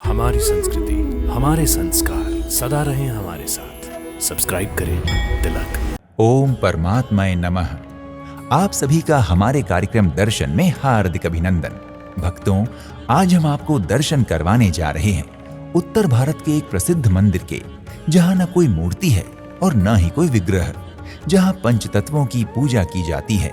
हमारी संस्कृति, हमारे संस्कार सदा रहें हमारे साथ। सब्सक्राइब करें तिलक। ओम परमात्माय नमः। आप सभी का हमारे कार्यक्रम दर्शन में हार्दिक अभिनंदन। भक्तों, आज हम आपको दर्शन करवाने जा रहे हैं उत्तर भारत के एक प्रसिद्ध मंदिर के, जहां न कोई मूर्ति है और न ही कोई विग्रह, जहां पंचतत्वों की पूजा की जाती है।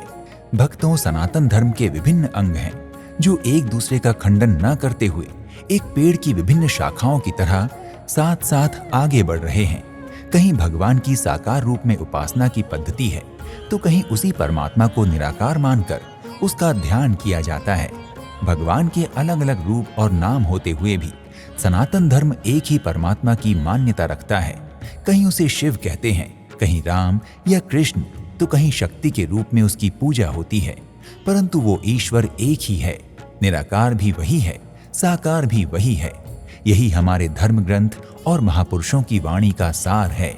भक्तों, सनातन धर्म के विभिन्न अंग हैं जो एक दूसरे का खंडन न करते हुए एक पेड़ की विभिन्न शाखाओं की तरह साथ साथ आगे बढ़ रहे हैं। कहीं भगवान की साकार रूप में उपासना की पद्धति है, तो कहीं उसी परमात्मा को निराकार मानकर उसका ध्यान किया जाता है। भगवान के अलग अलग रूप और नाम होते हुए भी सनातन धर्म एक ही परमात्मा की मान्यता रखता है। कहीं उसे शिव कहते हैं, कहीं राम या कृष्ण, तो कहीं शक्ति के रूप में उसकी पूजा होती है। परंतु वो ईश्वर एक ही है, निराकार भी वही है, साकार भी वही है। यही हमारे धर्म ग्रंथ और महापुरुषों की वाणी का सार है।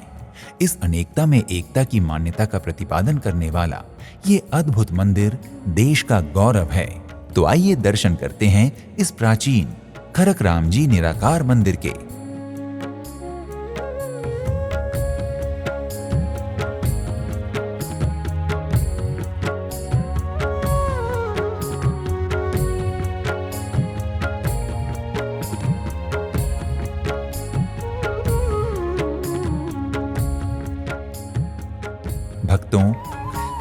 इस अनेकता में एकता की मान्यता का प्रतिपादन करने वाला ये अद्भुत मंदिर देश का गौरव है। तो आइए दर्शन करते हैं इस प्राचीन खरक राम जी निराकार मंदिर के। भक्तों,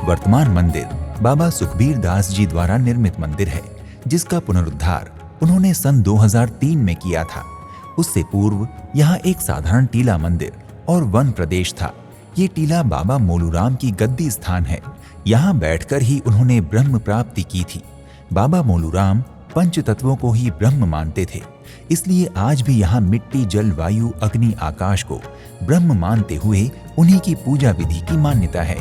वर्तमान मंदिर बाबा सुखबीर दास जी द्वारा निर्मित मंदिर है, जिसका पुनरुद्धार उन्होंने सन 2003 में किया था। उससे पूर्व यहाँ एक साधारण टीला मंदिर और वन प्रदेश था। ये टीला बाबा मोलूराम की गद्दी स्थान है। यहाँ बैठकर ही उन्होंने ब्रह्म प्राप्ति की थी। बाबा मोलूराम पंच तत्वों को ही ब्रह्म मानते थे, इसलिए आज भी यहाँ मिट्टी, जल, वायु, अग्नि, आकाश को ब्रह्म मानते हुए उन्हीं की पूजा विधि की मान्यता है।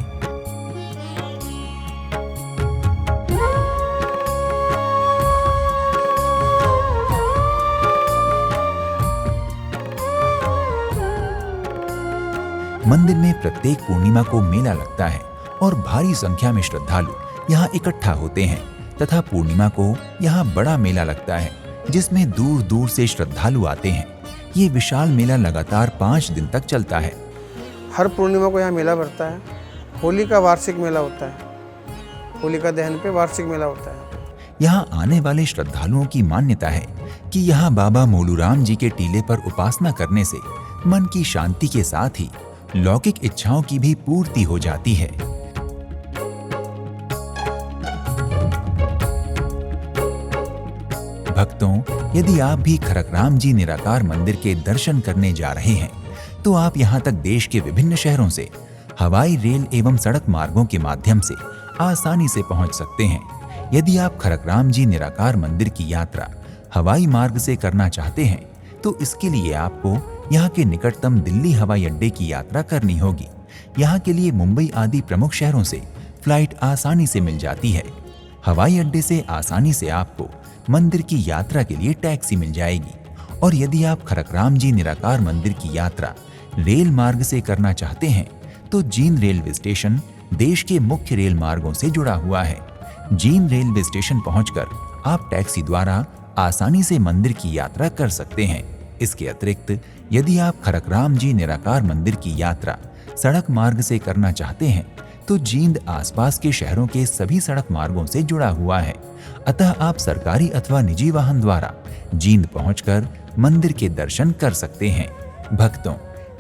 मंदिर में प्रत्येक पूर्णिमा को मेला लगता है और भारी संख्या में श्रद्धालु यहाँ इकट्ठा होते हैं तथा पूर्णिमा को यहाँ बड़ा मेला लगता है, जिसमें दूर दूर से श्रद्धालु आते हैं। ये विशाल मेला लगातार 5 दिन तक चलता है। हर पूर्णिमा को यहाँ मेला भरता है। होली का वार्षिक मेला होता है। होलिका दहन पे वार्षिक मेला होता है। यहाँ आने वाले श्रद्धालुओं की मान्यता है कि यहाँ बाबा मोलूराम जी के टीले पर उपासना करने से मन की शांति के साथ ही लौकिक इच्छाओं की भी पूर्ति हो जाती है। भक्तों, यदि आप भी खरक राम जी निराकार मंदिर के दर्शन करने जा रहे हैं, तो आप यहाँ तक देश के विभिन्न शहरों से हवाई, रेल एवं सड़क मार्गों के माध्यम से आसानी से पहुँच सकते हैं। यदि आप खरक राम जी निराकार मंदिर की यात्रा हवाई मार्ग से करना चाहते हैं, तो इसके लिए आपको यहाँ के निकटतम दिल्ली हवाई अड्डे की यात्रा करनी होगी। यहाँ के लिए मुंबई आदि प्रमुख शहरों से फ्लाइट आसानी से मिल जाती है। हवाई अड्डे से आसानी से आपको मंदिर की यात्रा के लिए टैक्सी मिल जाएगी। और यदि आप खरक राम जी निराकार मंदिर की यात्रा रेल मार्ग से करना चाहते हैं, तो जींद रेलवे स्टेशन देश के मुख्य रेल मार्गों से जुड़ा हुआ है। जींद रेलवे स्टेशन पहुंचकर आप टैक्सी द्वारा आसानी से मंदिर की यात्रा कर सकते हैं। इसके अतिरिक्त यदि आप खरक राम जी निराकार मंदिर की यात्रा सड़क मार्ग से करना चाहते हैं, तो जींद आसपास के शहरों के सभी सड़क मार्गों से जुड़ा हुआ है। अतः आप सरकारी अथवा निजी वाहन द्वारा जींद पहुंचकर मंदिर के दर्शन कर सकते हैं। भक्तों,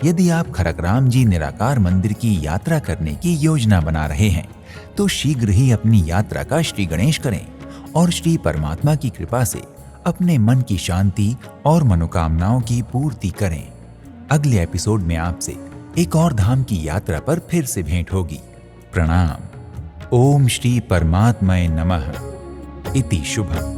यदि आप खरक राम जी निराकार मंदिर की यात्रा करने की योजना बना रहे हैं, तो शीघ्र ही अपनी यात्रा का श्री गणेश करें और श्री परमात्मा की कृपा से अपने मन की शांति और मनोकामनाओं की पूर्ति करें। अगले एपिसोड में आपसे एक और धाम की यात्रा पर फिर से भेंट होगी। प्रणाम। ओम श्री परमात्माय नमः। इति शुभम।